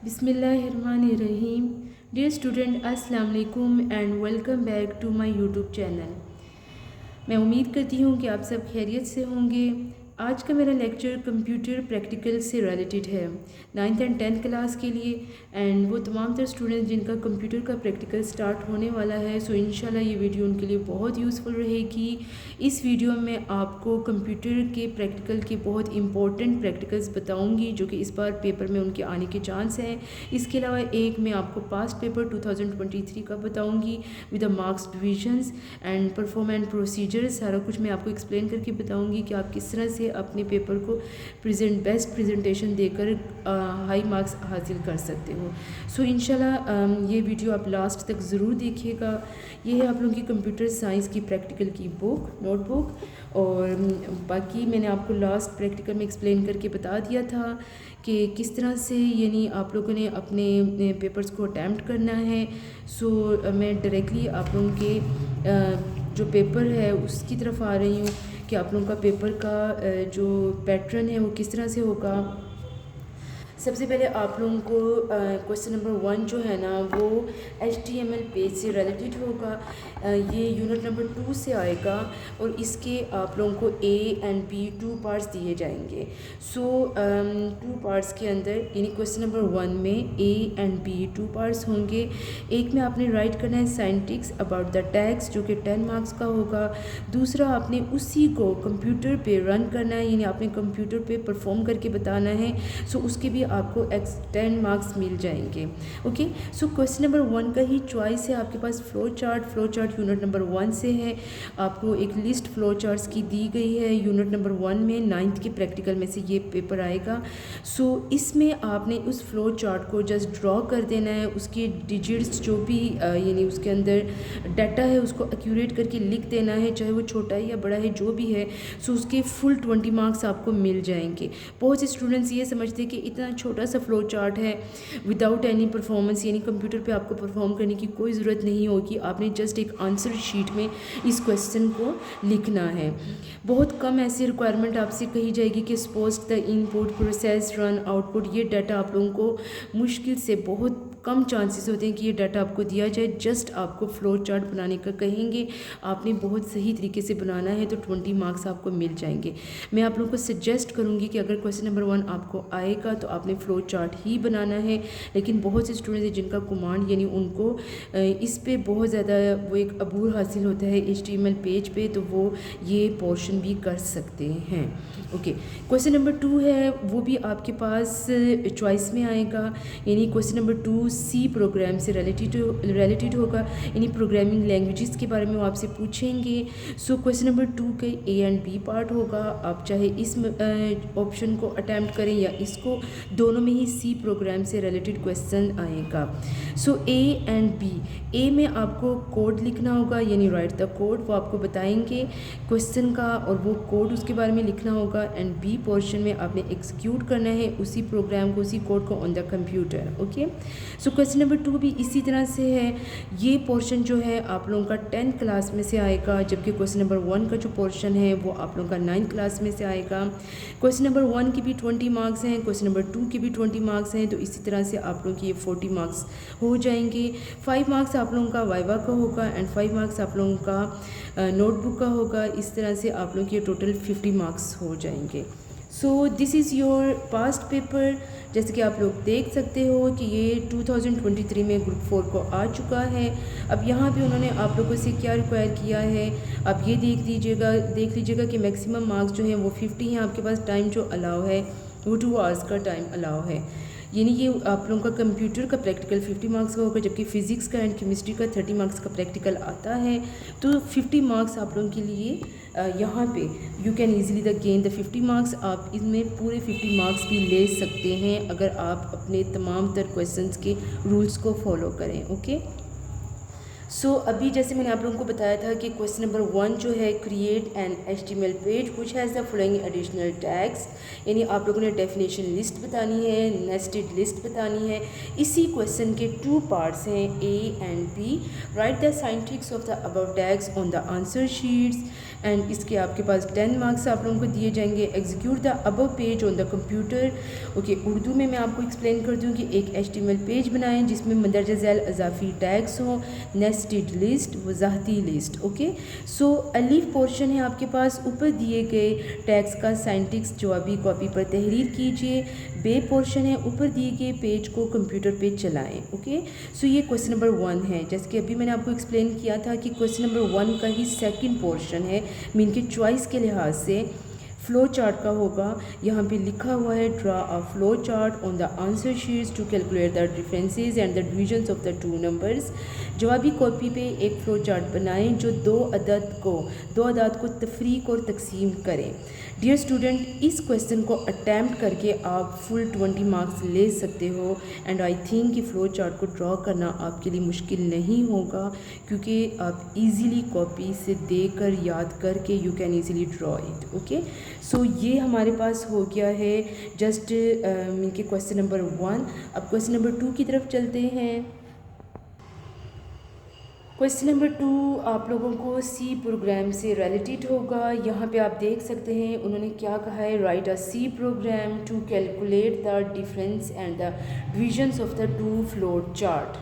बिस्मिल्लाहिर्रहमानिर्रहीम। Dear student, अस्सलाम वालेकुम and welcome back to my YouTube channel. मैं उम्मीद करती हूँ कि आप सब खैरियत से होंगे। आज का मेरा लेक्चर कंप्यूटर प्रैक्टिकल से रिलेटेड है, 9th एंड 10th क्लास के लिए एंड वो तमाम तर स्टूडेंट्स जिनका कंप्यूटर का प्रैक्टिकल स्टार्ट होने वाला है। सो इंशाल्लाह ये वीडियो उनके लिए बहुत यूज़फुल रहेगी। इस वीडियो में आपको कंप्यूटर के प्रैक्टिकल के बहुत इंपॉर्टेंट प्रैक्टिकल्स बताऊंगी जो कि इस बार पेपर में उनके आने के चांस हैं। इसके अलावा एक मैं आपको पास्ट पेपर 2023 का बताऊँगी with the marks divisions and performance procedure. सारा कुछ मैं आपको एक्सप्लेन करके बताऊंगी कि आप किस तरह से अपने पेपर को बेस्ट प्रेजेंटेशन देकर हाई मार्क्स हासिल कर सकते हो। सो इंशाल्लाह ये वीडियो आप लास्ट तक ज़रूर देखिएगा। ये है आप लोगों की कंप्यूटर साइंस की प्रैक्टिकल की नोटबुक, और बाकी मैंने आपको लास्ट प्रैक्टिकल में एक्सप्लेन करके बता दिया था कि किस तरह से यानी आप लोगों ने अपने पेपर्स को अटैम्प्ट करना है। सो मैं डायरेक्टली आप लोगों के जो पेपर है उसकी तरफ आ रही हूँ कि आप लोगों का पेपर का जो पैटर्न है वो किस तरह से होगा। सबसे पहले आप लोगों को क्वेश्चन नंबर 1 जो है ना वो HTML पेज से रिलेटेड होगा। ये यूनिट नंबर 2 से आएगा और इसके आप लोगों को A एंड B 2 पार्ट्स दिए जाएंगे। सो 2 पार्ट्स के अंदर यानी क्वेश्चन नंबर 1 में A एंड B 2 पार्ट्स होंगे। एक में आपने राइट करना है साइंटिक्स अबाउट द टैक्स जो कि 10 मार्क्स का होगा। दूसरा आपने उसी को कंप्यूटर पे रन करना है, यानी आपने कंप्यूटर पे परफॉर्म करके बताना है। सो उसके भी आपको 10 मार्क्स मिल जाएंगे। ओके, सो क्वेश्चन नंबर 1 का ही चॉइस है आपके पास फ्लो चार्ट यूनिट नंबर 1 से है। आपको एक लिस्ट फ्लो चार्ट्स की दी गई है यूनिट नंबर 1 में, 9th के प्रैक्टिकल में से ये पेपर आएगा। सो इसमें आपने उस फ्लो चार्ट को जस्ट ड्रॉ कर देना है, उसके डिजिट्स जो भी यानी उसके अंदर डाटा है उसको एक्यूरेट करके लिख देना है, चाहे वो छोटा है या बड़ा है जो भी है। सो उसके फुल 20 मार्क्स आपको मिल जाएंगे। बहुत से स्टूडेंट्स ये समझते हैं कि इतना छोटा सा फ्लो चार्ट है विदाउट एनी परफॉर्मेंस, यानी कंप्यूटर पे आपको परफॉर्म करने की कोई ज़रूरत नहीं होगी, आपने जस्ट एक आंसर शीट में इस क्वेश्चन को लिखना है। बहुत कम ऐसी रिक्वायरमेंट आपसे कही जाएगी कि suppose the input process run output, ये डाटा आप लोगों को मुश्किल से बहुत कम चांसेस होते हैं कि ये डाटा आपको दिया जाए। जस्ट आपको फ्लो चार्ट बनाने का कहेंगे, आपने बहुत सही तरीके से बनाना है तो 20 मार्क्स आपको मिल जाएंगे। मैं आप लोगों को सजेस्ट करूँगी कि अगर क्वेश्चन नंबर 1 आपको आएगा तो आपने फ्लो चार्ट ही बनाना है, लेकिन बहुत से स्टूडेंट्स हैं जिनका कमांड यानी उनको इस पे बहुत ज़्यादा वो एक अबूर हासिल होता है HTML पेज पे, तो वो ये पोर्शन भी कर सकते हैं। ओके, क्वेश्चन नंबर 2 है वो भी आपके पास चॉइस में आएगा, यानी क्वेश्चन नंबर 2 C प्रोग्राम से रिलेटेड होगा, यानी प्रोग्रामिंग लैंग्वेजेस के बारे में वो आपसे पूछेंगे। सो क्वेश्चन नंबर 2 के A एंड B पार्ट होगा, आप चाहे इस ऑप्शन को अटैम्प्ट करें या इसको, दोनों में ही C प्रोग्राम से रिलेटेड क्वेश्चन आएगा। सो A एंड B, A में आपको कोड लिखना होगा यानी राइट द कोड, वो आपको बताएंगे क्वेश्चन का और वो कोड उसके बारे में लिखना होगा। एंड B पोर्शन में आपने एग्जीक्यूट करना है उसी प्रोग्राम को, उसी कोड को on the computer. Okay, so question number 2 भी इसी तरह से है। ये पोर्शन जो है आप लोगों का 10th क्लास में से आएगा, जबकि क्वेश्चन नंबर 1 का जो पोर्शन है वो आप लोगों का 9th क्लास में से आएगा। क्वेश्चन नंबर 1 के भी 20 मार्क्स हैं, क्वेश्चन नंबर 2 के भी 20 मार्क्स हैं, तो इसी तरह से आप लोगों की ये 40 मार्क्स हो जाएंगे। 5 मार्क्स आप लोगों का वाइवा का होगा एंड 5 मार्क्स आप लोगों का नोटबुक का होगा। इस तरह से आप लोगों के टोटल 50 मार्क्स हो जाएंगे। So this is your past paper. जैसे कि आप लोग देख सकते हो कि ये 2023 में ग्रुप 4 को आ चुका है। अब यहाँ पे उन्होंने आप लोगों से क्या रिक्वायर किया है, आप ये देख लीजिएगा कि मैक्सिमम मार्क्स जो हैं वो 50 हैं। आपके पास टाइम जो अलाउ है वो 2 आवर्स का टाइम अलाउ है, यानी ये आप लोगों का कंप्यूटर का प्रैक्टिकल 50 मार्क्स का होगा, जबकि फ़िज़िक्स का एंड केमिस्ट्री का 30 मार्क्स का प्रैक्टिकल आता है। तो 50 मार्क्स आप लोगों के लिए यहाँ पे you can easily the gain the 50 marks. आप इसमें पूरे 50 मार्क्स भी ले सकते हैं अगर आप अपने तमाम तर क्वेश्चंस के रूल्स को फॉलो करें। ओके, अभी जैसे मैंने आप लोगों को बताया था कि क्वेश्चन नंबर 1 जो है, create an HTML page which has the following additional tags, यानी आप लोगों ने डेफिनेशन लिस्ट बतानी है, नेस्टेड लिस्ट बतानी है। इसी क्वेश्चन के 2 पार्ट्स हैं, A and B। Right the syntax of the above tags on the answer sheets, and इसके आपके पास 10 मार्क्स आप लोगों को दिए जाएंगे। Execute the above page on the computer. Okay, Urdu में मैं आपको एक्सप्लेन कर दूँ कि एक HTML पेज बनाएं जिसमें मंदरजा झैल अजाफी टैग्स हों, नेस्टेड लिस्ट, वजाहती लिस्ट। ओके, सो अलीफ पोर्शन है आपके पास, ऊपर दिए गए टैग्स का साइंटिक्स जवाबी कॉपी पर तहरीर कीजिए। बे पोर्शन है, ऊपर दिए गए पेज को कंप्यूटर पे चलाएं। ओके, सो ये क्वेश्चन नंबर 1 है। जैसे कि अभी मैंने आपको एक्सप्लेन किया था कि क्वेश्चन नंबर 1 का ही सेकंड पोर्शन है, मीन के चॉइस के लिहाज से फ्लो चार्ट का होगा। यहाँ पे लिखा हुआ है draw a flow chart on the answer sheets to calculate the differences and the divisions of the 2 numbers. जवाबी कॉपी पे एक फ्लो चार्ट बनाएं जो दो अदाद को तफरीक और तकसीम करें। डियर स्टूडेंट, इस क्वेश्चन को अटैम्प्ट करके आप फुल 20 मार्क्स ले सकते हो, एंड आई थिंक कि फ़्लो चार्ट को ड्रॉ करना आपके लिए मुश्किल नहीं होगा, क्योंकि आप इजीली कॉपी से देकर याद करके you can easily draw it. Okay, so ये हमारे पास हो गया है जस्ट इनके क्वेश्चन नंबर 1। अब क्वेश्चन नंबर 2 की तरफ चलते हैं। क्वेश्चन नंबर 2 आप लोगों को सी प्रोग्राम से रिलेटेड होगा। यहाँ पे आप देख सकते हैं उन्होंने क्या कहा है, write a C program to calculate the difference and the divisions of the 2 float chart.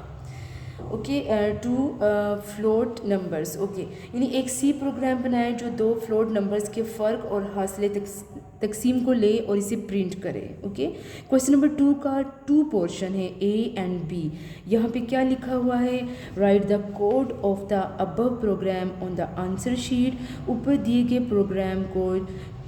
Okay, 2 float numbers. Okay, यानी एक सी प्रोग्राम बनाए जो 2 फ्लोट नंबर्स के फ़र्क और हासिले तकसीम को ले और इसे प्रिंट करे। ओके, क्वेश्चन नंबर 2 का 2 पोर्शन है, A एंड B। यहाँ पे क्या लिखा हुआ है, write the code of the above program on the answer sheet. ऊपर दिए गए प्रोग्राम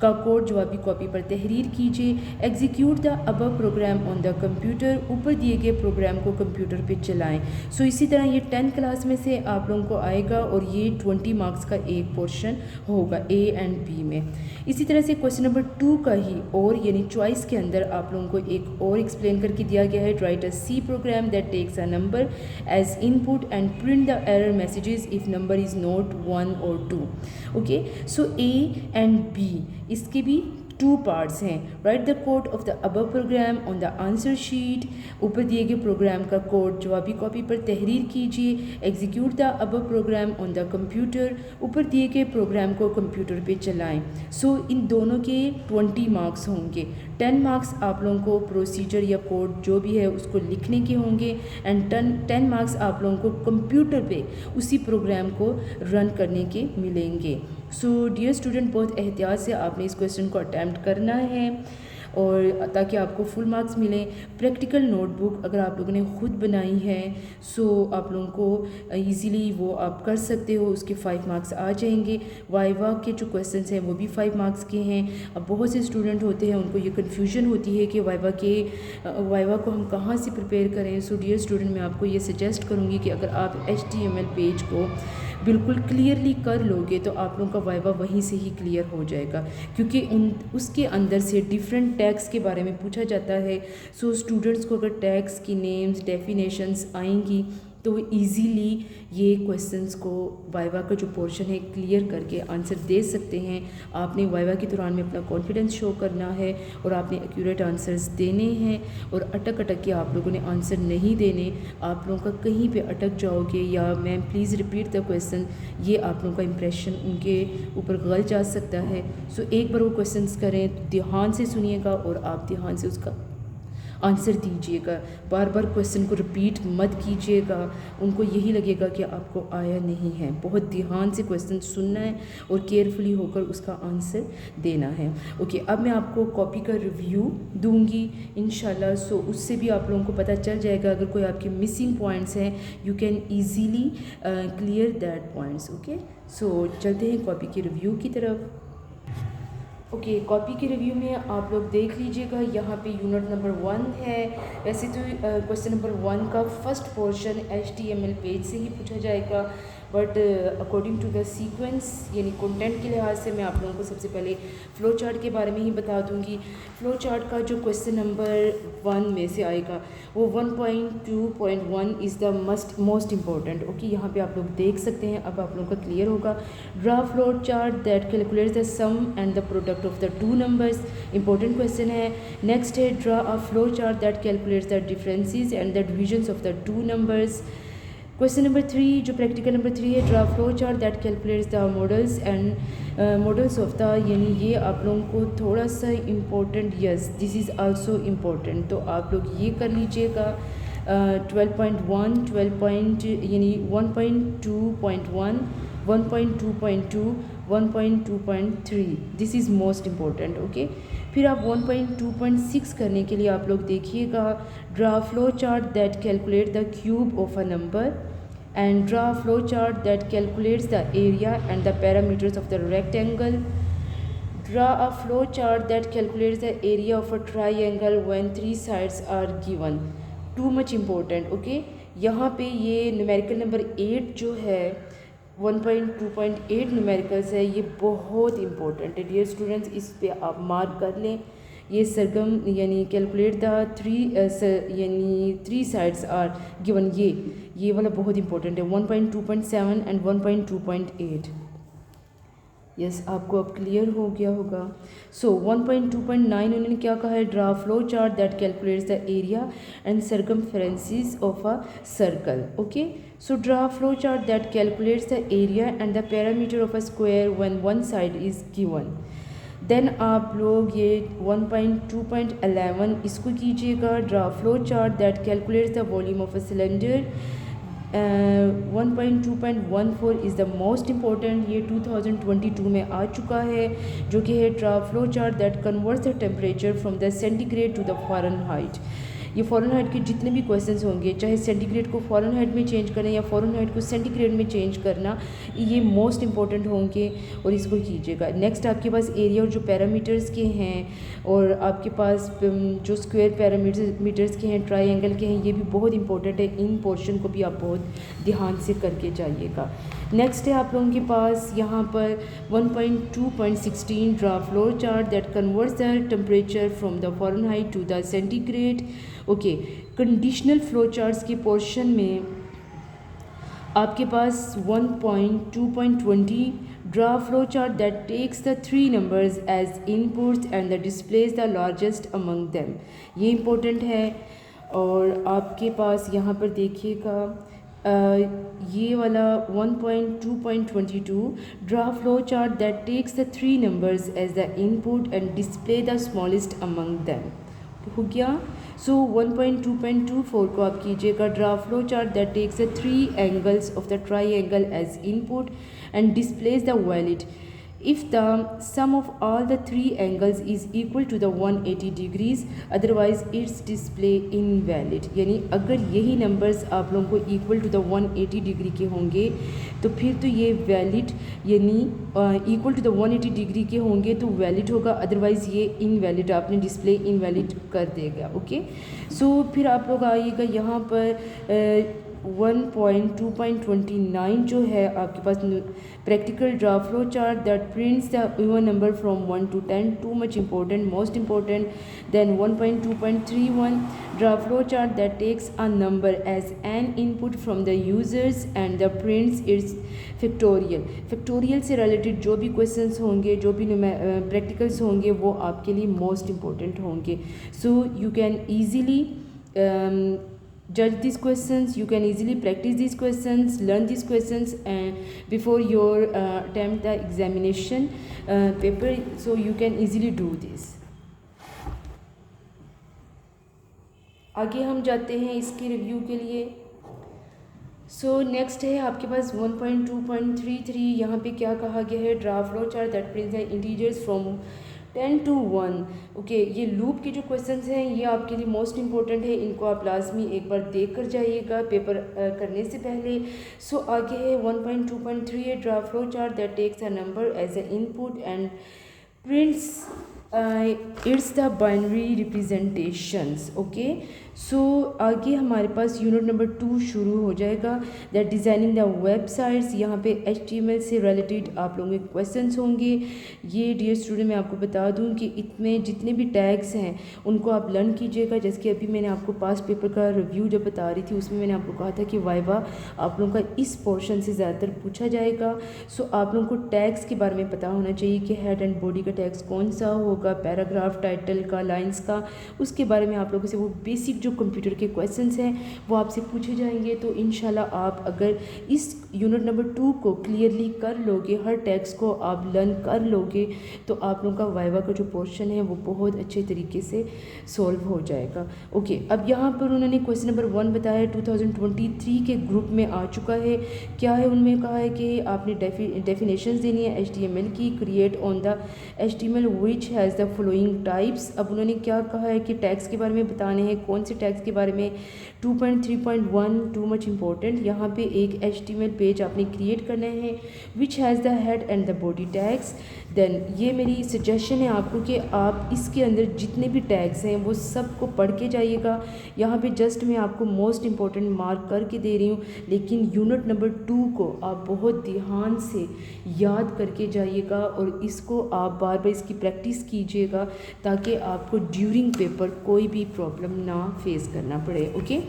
का कोड जवाबी कॉपी पर तहरीर कीजिए। Execute the above program on the computer. ऊपर दिए गए प्रोग्राम को कंप्यूटर पे चलाएं। सो इसी तरह ये 10 क्लास में से आप लोगों को आएगा और ये 20 मार्क्स का एक पोर्शन होगा A एंड B में। इसी तरह से क्वेश्चन नंबर 2 का ही और यानी चॉइस के अंदर आप लोगों को एक और एक्सप्लेन करके दिया गया है, write a C program that takes a number as input and print the error messages if number is not 1 और 2। Okay, so A and B इसके भी 2 पार्ट्स हैं। Write the code of the above program on the answer sheet. ऊपर दिए गए programme का code जवाबी copy पर तहरीर कीजिए। Execute the above program on the computer. ऊपर दिए गए प्रोग्राम को कंप्यूटर पे चलाएं। सो इन दोनों के 20 मार्क्स होंगे। 10 मार्क्स आप लोगों को प्रोसीजर या कोड जो भी है उसको लिखने के होंगे, एंड 10 मार्क्स आप लोगों को कंप्यूटर पे उसी प्रोग्राम को रन करने के मिलेंगे। सो डियर स्टूडेंट, बहुत एहतियात से आपने इस क्वेश्चन को अटैम्प्ट करना है और ताकि आपको फुल मार्क्स मिलें। प्रैक्टिकल नोटबुक अगर आप लोगों ने ख़ुद बनाई है सो आप लोगों को इजीली वो आप कर सकते हो, उसके 5 मार्क्स आ जाएंगे। वाइवा के जो क्वेश्चंस हैं वो भी 5 मार्क्स के हैं। अब बहुत से स्टूडेंट होते हैं उनको ये कन्फ्यूजन होती है कि वाइवा को हम कहाँ से प्रिपेयर करें। सो डियर स्टूडेंट, मैं आपको ये सजेस्ट करूँगी कि अगर आप HTML पेज को बिल्कुल क्लियरली कर लोगे तो आप लोगों का वाइवा वहीं से ही क्लियर हो जाएगा, क्योंकि उसके अंदर से डिफरेंट टैग्स के बारे में पूछा जाता है। सो स्टूडेंट्स को अगर टैग्स की नेम्स डेफिनेशंस आएंगी तो वो ईज़िली ये क्वेश्चंस को वाइवा का जो पोर्शन है क्लियर करके आंसर दे सकते हैं। आपने वाइवा के दौरान में अपना कॉन्फिडेंस शो करना है और आपने एक्यूरेट आंसर्स देने हैं, और अटक के आप लोगों ने आंसर नहीं देने। आप लोगों का कहीं पे अटक जाओगे या ma'am please repeat the question, ये आप लोगों का इंप्रेशन उनके ऊपर गलत जा सकता है। सो एक बार वो क्वेश्चंस करें, ध्यान से सुनिएगा और आप ध्यान से उसका आंसर दीजिएगा। बार बार क्वेश्चन को रिपीट मत कीजिएगा, उनको यही लगेगा कि आपको आया नहीं है। बहुत ध्यान से क्वेश्चन सुनना है और केयरफुली होकर उसका आंसर देना है। ओके, अब मैं आपको कॉपी का रिव्यू दूंगी इंशाल्लाह। सो उससे भी आप लोगों को पता चल जाएगा अगर कोई आपके मिसिंग पॉइंट्स हैं, you can easily clear that points. Okay, so चलते हैं कॉपी के रिव्यू की तरफ। ओके, कॉपी के रिव्यू में आप लोग देख लीजिएगा, यहाँ पे यूनिट नंबर 1 है। वैसे तो क्वेश्चन नंबर 1 का फर्स्ट पोर्शन HTML पेज से ही पूछा जाएगा, but according to the sequence यानी कंटेंट के लिहाज से मैं आप लोगों को सबसे पहले फ़्लो चार्ट के बारे में ही बता दूंगी। फ़्लो चार्ट का जो क्वेश्चन नंबर 1 में से आएगा वो 1.2.1 is the most important. Okay, यहाँ पे आप लोग देख सकते हैं, अब आप लोगों का क्लियर होगा। Draw flow chart that calculates the sum and the product of the two numbers, important question है। नेक्स्ट है draw a flow chart that calculates the differences and the divisions of the two numbers. Question number 3 जो practical number 3 है, draw flow chart that calculates the models and models of the, यानी ये आप लोगों को थोड़ा सा important, yes this is also important, तो आप लोग ये कर लीजिएगा। 12.1 यानी 1.2.1 1.2.2 1.2.3 this is most important. Okay, फिर आप 1.2.6 करने के लिए आप लोग देखिएगा, draw flow chart that calculate the cube of a number and draw a flow chart that calculates the area and the parameters of the rectangle. Draw a flow chart that calculates the area of a triangle when three sides are given. Too much important. Okay, यहाँ पे ये numerical number 8 जो है 1.2.8 numericals है, ये बहुत important है dear students, इस पे आप मार्क कर लें। ये सरगम यानी कैलकुलेट द यानी थ्री साइड्स आर गिवन, ये वाला बहुत इंपॉर्टेंट है। 1.2.7 एंड 1.2.8, यस आपको अब क्लियर हो गया होगा। सो 1.2.9 उन्होंने क्या कहा है, draw flow chart that calculates the area and circumferences of a circle. Okay, so draw flow chart that calculates the area and the parameter of a square when one side is given. Then आप लोग ये 1.2.11 इसको कीजिएगा, draw flow chart that calculates the volume of a cylinder. 1.2.14 is the most important, ये 2022 में आ चुका है, जो कि है draw flow chart that converts the temperature from the centigrade to the Fahrenheit. ये फ़ारेनहाइट के जितने भी क्वेश्चंस होंगे, चाहे सेंटीग्रेड को फ़ारेनहाइट में चेंज करना या फ़ारेनहाइट को सेंटीग्रेड में चेंज करना, ये मोस्ट इंपॉर्टेंट होंगे और इसको कीजिएगा। नेक्स्ट आपके पास एरिया और जो पैरामीटर्स के हैं और आपके पास जो स्क्वायर पैरामीटर्स के हैं, ट्राइंगल के हैं, ये भी बहुत इंपॉर्टेंट है। इन पोर्शन को भी आप बहुत ध्यान से करके जाइएगा। नेक्स्ट है आप लोगों के पास यहाँ पर 1.2.16 draw flow chart that converts the temperature from the Fahrenheit to the centigrade. Okay, conditional flow charts के पोर्शन में आपके पास 1.2.20 draw flow chart that takes the three numbers as inputs and the displays the largest among them, ये important है। और आपके पास यहाँ पर देखिएगा ये वाला 1.2.22 draw flow chart that takes the three numbers as the input and display the smallest among them, हो गया। सो 1.2.24 को आप कीजिएगा, draw flow chart that takes the three angles of the triangle as input and displays the valid if the sum of all the three angles is equal to the 180 degrees, otherwise its display invalid। यानी अगर यही numbers आप लोगों को equal to the 180 degree के होंगे तो फिर तो ये वैलिड, यानी इक्वल टू द 180 डिग्री के होंगे तो वैलिड होगा, अदरवाइज़ ये इनवैलिड, आपने डिस्प्ले इनवैलिड कर देगा। ओके, सो फिर आप लोग आइएगा यहाँ पर 1.2.29 जो है आपके पास practical draw flow chart that prints the even number from 1 to 10, too much important, most important. Then 1.2.31 draw flow chart that takes a number as an input from the users and the prints its factorial. Factorial से related जो भी questions होंगे, जो भी practicals होंगे, वो आपके लिए मोस्ट इम्पोर्टेंट होंगे। So you can easily judge these questions, you can easily practice these questions, learn these questions before your attempt the examination paper, so you can easily do this। आगे हम जाते हैं इसके रिव्यू के लिए। So next है आपके पास 1.2.33, यहाँ पे क्या कहा गया है, draw flow chart that prints the integers from 10 to 1। Okay, ये लूप के जो क्वेश्चंस हैं ये आपके लिए मोस्ट इंपॉर्टेंट है, इनको आप लाजमी एक बार देख कर जाइएगा पेपर करने से पहले। सो आगे है 1.2.3 draw flow chart that takes a number as a input and prints its the binary representations. Okay, so आगे हमारे पास यूनिट नंबर 2 शुरू हो जाएगा, दैट डिज़ाइनिंग द वेबसाइट्स। यहाँ पे HTML से रिलेटेड आप लोगों के क्वेश्चंस होंगे। ये डियर स्टूडेंट मैं आपको बता दूँ कि इसमें जितने भी टैग्स हैं उनको आप लर्न कीजिएगा। जैसे कि अभी मैंने आपको पास्ट पेपर का रिव्यू जब बता रही थी उसमें मैंने आपको कहा था कि वाइवा आप लोगों का इस पोर्शन से ज़्यादातर पूछा जाएगा। सो आप लोगों को टैग्स के बारे में पता होना चाहिए कि हेड एंड बॉडी का टैग्स कौन सा होगा, पैराग्राफ, टाइटल का, लाइन्स का, उसके बारे में आप लोगों से वो बेसिक जो कंप्यूटर के क्वेश्चंस हैं वो आपसे पूछे जाएंगे। तो इंशाल्लाह आप अगर इस यूनिट नंबर 2 को क्लियरली कर लोगे, हर टैक्स को आप लर्न कर लोगे, तो आप लोगों का वाइवा का जो पोर्शन है वो बहुत अच्छे तरीके से सॉल्व हो जाएगा। ओके, अब यहाँ पर उन्होंने क्वेश्चन नंबर 1 बताया 2023 के ग्रुप में आ चुका है। क्या है उनमें कहा है कि आपने डेफिनेशंस देनी है HTML की, create on the HTML which has the following types. अब उन्होंने क्या कहा है कि टैग्स के बारे में बताने हैं, कौन से टैग्स के बारे में। 2.3.1 टू मच इम्पोर्टेंट, यहाँ पे एक HTML पेज आपने क्रिएट करना है which has the head and the body tags. Then ये मेरी सजेशन है आपको कि आप इसके अंदर जितने भी टैग्स हैं वो सब को पढ़ के जाइएगा। यहाँ पे जस्ट मैं आपको मोस्ट इम्पॉर्टेंट मार्क करके दे रही हूँ, लेकिन यूनिट नंबर 2 को आप बहुत ध्यान से याद करके जाइएगा और इसको आप बार बार इसकी प्रैक्टिस कीजिएगा ताकि आपको ड्यूरिंग पेपर कोई भी प्रॉब्लम ना फेस करना पड़े। ओके,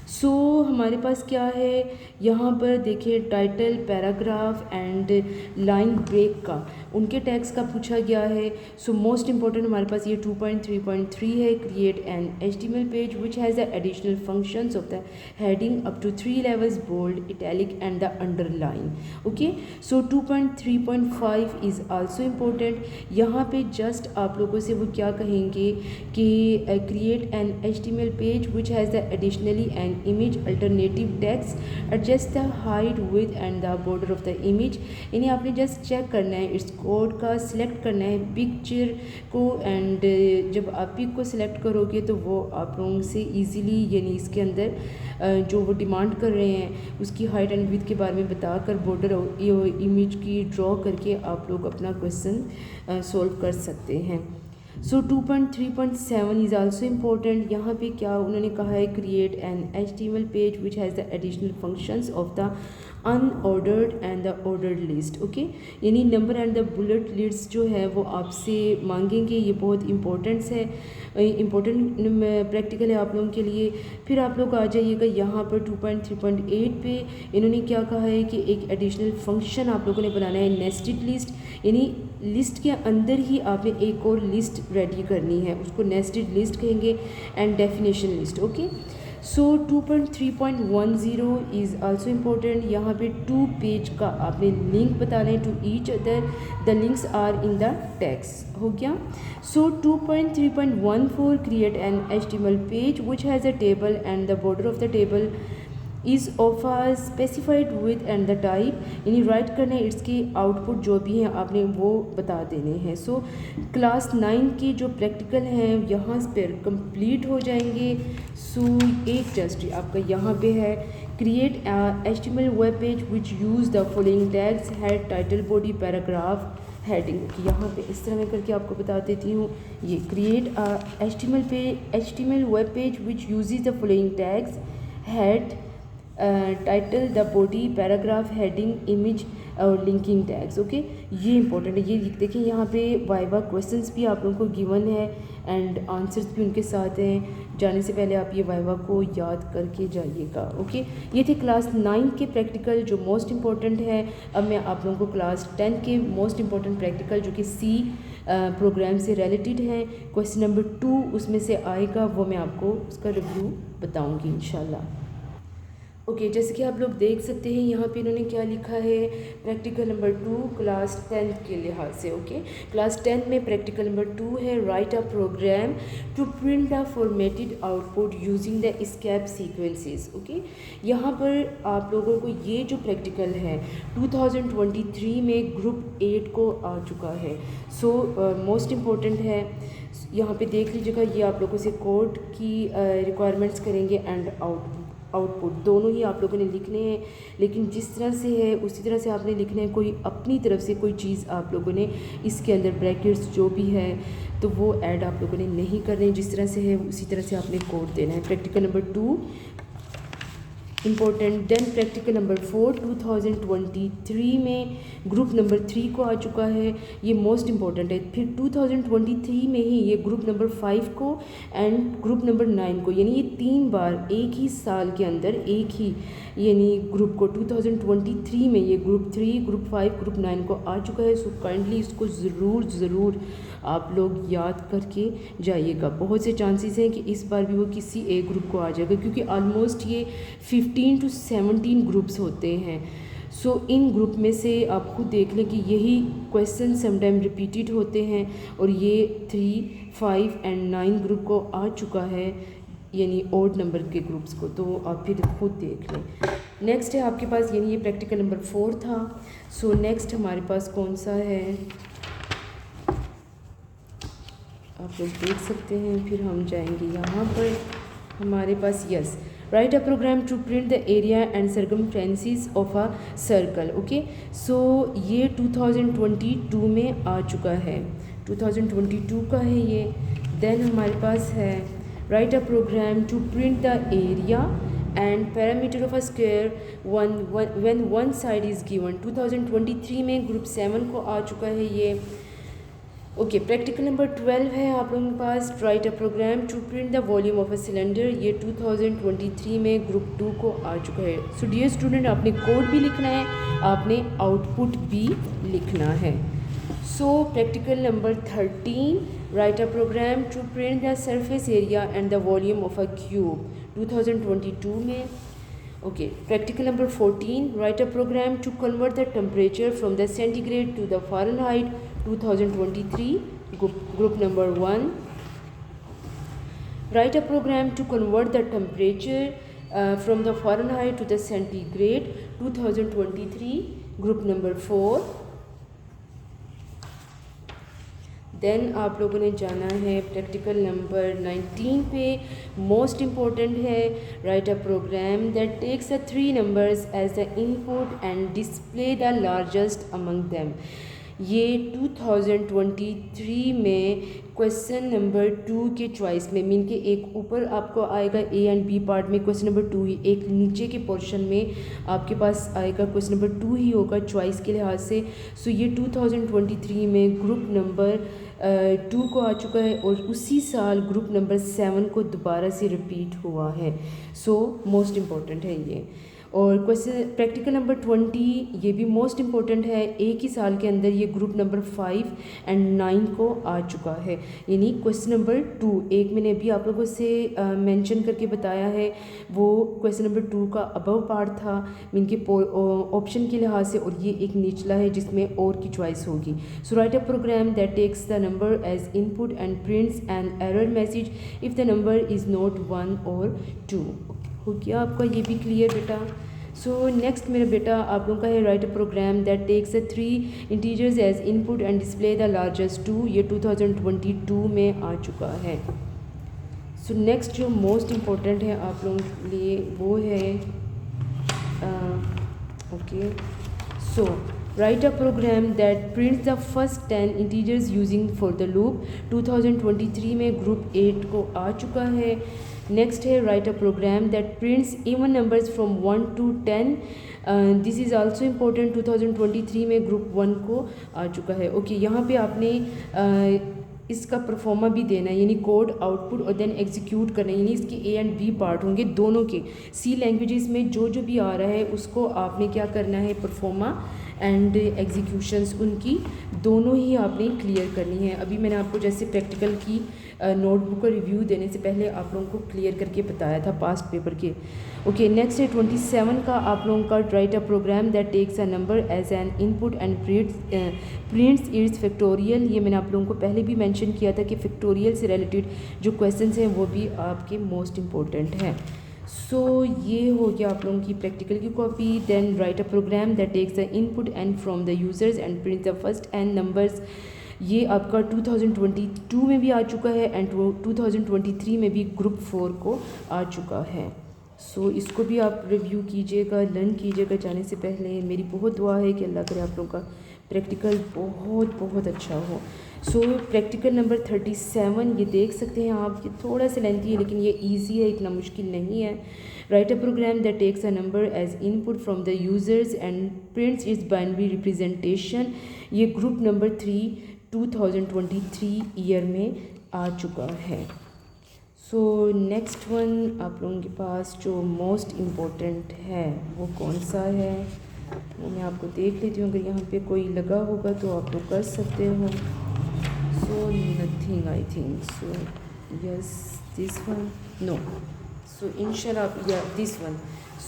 सो हमारे पास क्या है यहाँ पर देखिए, title, paragraph and line break का उनके टैग्स का पूछा गया है। सो मोस्ट इंपॉर्टेंट हमारे पास ये 2.3.3 है, create an HTML page which has the additional functions of the heading up to 3 levels, bold, italic and the underline. Okay, so 2.3.5 is also important. यहाँ पे जस्ट आप लोगों से वो क्या कहेंगे कि create an HTML page which has the additionally and image alternative text, adjust the height, width and the border of the image। यानी आपने जस्ट चेक करना है इस कोड का, सिलेक्ट करना है पिक्चर को एंड जब आप पिक को सिलेक्ट करोगे तो वो आप लोगों से इजीली यानी इसके अंदर जो वो डिमांड कर रहे हैं उसकी हाइट एंड विड्थ के बारे में बताकर बॉर्डर इमेज की ड्रॉ करके आप लोग अपना क्वेश्चन सॉल्व कर सकते हैं। So 2.3.7 is also important. यहाँ पे क्या उन्होंने कहा है, create an HTML page which has the additional functions of the unordered and the ordered list. Okay, यानी number and the bullet list जो है वो आपसे मांगेंगे, ये बहुत इंपॉर्टेंट्स है, इम्पोर्टेंट प्रैक्टिकल है आप लोगों के लिए। फिर आप लोग आ जाइएगा यहाँ पर 2.3.8 पे इन्होंने क्या कहा है कि एक एडिशनल फंक्शन आप लोगों ने बनाना है, नेस्टेड लिस्ट, यानी लिस्ट के अंदर ही आपने एक और लिस्ट रेडी करनी है, उसको नेस्टेड लिस्ट कहेंगे, and definition list. Okay, so 2.3.10 is also important. यहाँ पे 2 पेज का आपने लिंक बताना है to each other, the links are in the text. हो गया। So 2.3.14 create an HTML page which has a table and the border of the table is of a specified width and the type, यानी write करने इसके output जो भी हैं आपने वो बता देने हैं। सो क्लास 9 की जो प्रैक्टिकल हैं यहाँ पर कंप्लीट हो जाएंगे। सो एक टेस्ट आपका यहाँ पे है, create HTML web page which use the following tags, head, title, body, paragraph, heading. यहाँ पे इस तरह मैं करके आपको बता देती हूँ, ये create HTML web page which uses the following tags, head, title, the body, paragraph, heading, image और लिंकिंग टैग्स। ओके, ये इंपॉर्टेंट है। ये देखिए यहाँ पे वाइवा क्वेश्चंस भी आप लोगों को गिवन है एंड आंसर्स भी उनके साथ हैं। जाने से पहले आप ये वाइवा को याद करके जाइएगा। ओके, ये थे क्लास 9 के प्रैक्टिकल जो मोस्ट इम्पॉर्टेंट है। अब मैं आप लोगों को क्लास 10 के मोस्ट इम्पॉर्टेंट प्रैक्टिकल जो कि C प्रोग्राम से रिलेटेड है, क्वेश्चन नंबर 2 उसमें से आएगा, वो मैं आपको उसका रिव्यू बताऊँगी इंशाल्लाह। ओके, जैसे कि आप लोग देख सकते हैं यहाँ पे इन्होंने क्या लिखा है, प्रैक्टिकल नंबर 2 क्लास 10 के लिहाज से। ओके, क्लास 10 में प्रैक्टिकल नंबर 2 है, write a program to print the formatted output using the escape sequences. Okay, यहाँ पर आप लोगों को ये जो प्रैक्टिकल है 2023 में ग्रुप 8 को आ चुका है। सो मोस्ट इम्पोर्टेंट है, यहाँ पे देख लीजिएगा। ये आप लोगों से कोड की रिक्वायरमेंट्स करेंगे एंड आउटपुट आउटपुट दोनों ही आप लोगों ने लिखने हैं, लेकिन जिस तरह से है उसी तरह से आपने लिखना है। कोई अपनी तरफ से कोई चीज़ आप लोगों ने इसके अंदर ब्रैकेट्स जो भी है तो वो ऐड आप लोगों ने नहीं करने हैं, जिस तरह से है उसी तरह से आपने कोड देना है। Practical number 2 important. Then practical number 4 2023 में ग्रुप नंबर 3 को आ चुका है, ये मोस्ट इम्पॉर्टेंट है। फिर 2023 में ही ये ग्रुप नंबर 5 को एंड ग्रुप नंबर 9 को, यानी ये 3 बार एक ही साल के अंदर एक ही यानी ग्रुप को 2023 में ये ग्रुप 3, ग्रुप 5, ग्रुप 9 को आ चुका है। सो काइंडली इसको ज़रूर आप लोग याद करके जाइएगा। बहुत से चांसेस हैं कि इस बार भी वो किसी एक ग्रुप को आ जाएगा, क्योंकि ऑलमोस्ट ये 15 to 17 ग्रुप्स होते हैं। सो इन ग्रुप में से आप खुद देख लें कि यही क्वेश्चन समटाइम रिपीटेड होते हैं, और ये 3, 5 एंड 9 ग्रुप को आ चुका है, यानी ओड नंबर के ग्रुप्स को, तो आप फिर खुद देख लें। नेक्स्ट है आपके पास, यानी ये प्रैक्टिकल नंबर 4 था। सो नेक्स्ट हमारे पास कौन सा है आप लोग देख सकते हैं। फिर हम जाएंगे यहाँ पर हमारे पास yes, write a program to print the area and circumferences of a circle. Okay, so ये 2022 में आ चुका है, 2022 का है ये। देन हमारे पास है write a program to print the area and parameter of a square when one side is given, 2023 में ग्रुप 7 को आ चुका है ये। ओके, प्रैक्टिकल नंबर 12 है आप लोगों के पास, write a program to print the volume of a cylinder, ये 2023 में ग्रुप 2 को आ चुका है। सो डियर स्टूडेंट, आपने कोड भी लिखना है, आपने आउटपुट भी लिखना है। So practical number 13, write a program to print the surface area and the volume of a cube, 2022 में। Okay, practical number 14, write a program to convert the temperature from the centigrade to the Fahrenheit, 2023, group number 1. Write a program to convert the temperature from the Fahrenheit to the centigrade, 2023, group number 4. Then आप लोगों ने जाना है practical number 19 पे, most important है, write a program that takes the 3 numbers as the input and display the largest among them. ये 2023 में question number 2 के चॉइस में, मीन के एक ऊपर आपको आएगा ए एंड बी पार्ट में क्वेश्चन नंबर 2 ही, एक नीचे के पोर्शन में आपके पास आएगा क्वेश्चन नंबर 2 ही होगा चॉइस के लिहाज से। सो ये 2023 में ग्रुप नंबर 2 को आ चुका है, और उसी साल ग्रुप नंबर 7 को दोबारा से रिपीट हुआ है। सो मोस्ट इम्पॉर्टेंट है ये। और क्वेश्चन प्रैक्टिकल नंबर 20, ये भी मोस्ट इम्पॉर्टेंट है, एक ही साल के अंदर ये ग्रुप नंबर 5 एंड 9 को आ चुका है, यानी क्वेश्चन नंबर 2, एक मैंने अभी आप लोगों से मेंशन करके बताया है, वो क्वेश्चन नंबर 2 का अबव पार्ट था मीन के ऑप्शन के लिहाज से, और ये एक निचला है जिसमें और की चॉइस होगी। So write a program that takes the number as input and prints an error message if the number is not 1 और 2। हो गया आपका ये भी क्लियर बेटा। सो नेक्स्ट मेरा बेटा आप लोगों का है, write a program that takes the 3 integers as input and display the largest 2, ये 2022 में आ चुका है। सो नेक्स्ट जो मोस्ट इम्पोर्टेंट है आप लोगों के लिए वो है okay, so write a program that prints the first 10 integers using for the loop, 2023 में ग्रुप 8 को आ चुका है। नेक्स्ट है write a program that prints even numbers from 1 to 10, this is also important, 2023 में ग्रुप 1 को आ चुका है। ओके, यहाँ पे आपने इसका परफॉर्मा भी देना है, यानी कोड आउटपुट और देन एग्जीक्यूट करना है, यानी इसके ए एंड बी पार्ट होंगे दोनों के। सी लैंग्वेजेस में जो जो भी आ रहा है उसको आपने क्या करना है, परफॉर्मा एंड एग्जीक्यूशंस उनकी दोनों ही आपने क्लियर करनी है। अभी मैंने आपको जैसे प्रैक्टिकल की नोटबुक का रिव्यू देने से पहले आप लोगों को क्लियर करके बताया था पास्ट पेपर के। ओके, नेक्स्ट है 27 का आप लोगों का, write a program that takes a number as an input and prints its factorial. ये मैंने आप लोगों को पहले भी मेंशन किया था कि फैक्टोरियल से रिलेटेड जो क्वेश्चंस हैं वो भी आपके मोस्ट इम्पोर्टेंट हैं। सो ये हो गया आप लोगों की प्रैक्टिकल की copy. Then write a program that takes the input and from the users and print the first n numbers, ये आपका 2022 में भी आ चुका है एंड 2023 में भी ग्रुप 4 को आ चुका है। सो इसको भी आप रिव्यू कीजिएगा, लर्न कीजिएगा जाने से पहले। मेरी बहुत दुआ है कि अल्लाह करे आप लोगों का प्रैक्टिकल बहुत बहुत अच्छा हो। सो प्रैक्टिकल नंबर 37 ये देख सकते हैं आप, ये थोड़ा सा लेंथी है लेकिन ये इजी है, इतना मुश्किल नहीं है। Write a program that takes a number as input from the users and prints is binary representation. ये ग्रुप नंबर 3 2023 ईयर में आ चुका है। सो नेक्स्ट वन आप लोगों के पास जो मोस्ट इम्पोर्टेंट है वो कौन सा है, वो मैं आपको देख लेती हूँ। अगर यहाँ पे कोई लगा होगा तो आप लोग कर सकते हो। So nothing I think so, yes this one, no, so इंशाल्लाह या दिस वन।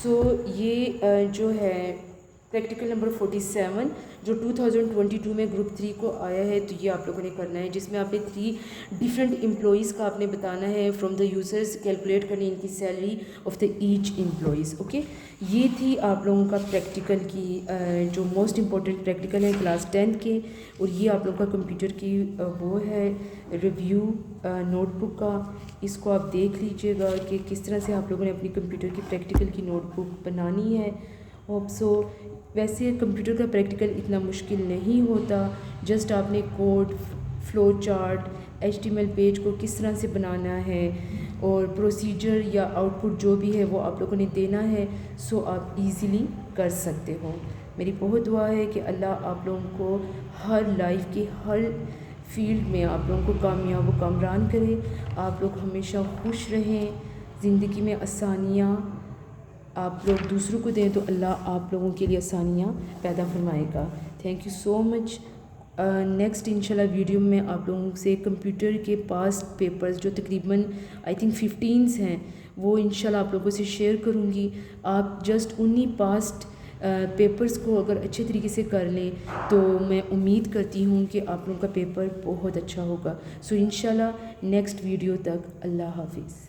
सो ये जो है प्रैक्टिकल नंबर 47 जो 2022 में ग्रुप 3 को आया है, तो ये आप लोगों ने करना है, जिसमें आपने 3 डिफरेंट एम्प्लॉयज़ का आपने बताना है फ्रॉम द यूज़र्स, कैलकुलेट करनी इनकी salary of the each employees. Okay, ये थी आप लोगों का प्रैक्टिकल की जो मोस्ट इम्पॉर्टेंट प्रैक्टिकल है क्लास 10 के। और ये आप लोगों का कंप्यूटर की वो है रिव्यू नोटबुक का, इसको आप देख लीजिएगा कि किस तरह से आप लोगों ने अपनी कंप्यूटर की प्रैक्टिकल की नोटबुक बनानी है। Hope so. वैसे कंप्यूटर का प्रैक्टिकल इतना मुश्किल नहीं होता, जस्ट आपने code, flow chart, HTML page को किस तरह से बनाना है और प्रोसीजर या आउटपुट जो भी है वो आप लोगों ने देना है। सो आप इजीली कर सकते हो। मेरी बहुत दुआ है कि अल्लाह आप लोगों को हर लाइफ के हर फील्ड में आप लोगों को कामयाब व कामरान करे। आप लोग हमेशा खुश रहें, ज़िंदगी में आसानियाँ आप लोग दूसरों को दें तो अल्लाह आप लोगों के लिए आसानियाँ पैदा फरमाएगा। Thank you so much. Next इंशाल्लाह वीडियो में आप लोगों से कंप्यूटर के पास्ट पेपर्स जो तकरीबन आई थिंक 15 हैं वो इंशाल्लाह आप लोगों से शेयर करूँगी। आप जस्ट उन्हीं पास्ट पेपर्स को अगर अच्छे तरीके से कर लें तो मैं उम्मीद करती हूँ कि आप लोगों का पेपर बहुत अच्छा होगा। सो इंशाल्लाह नेक्स्ट वीडियो तक अल्लाह हाफिज़।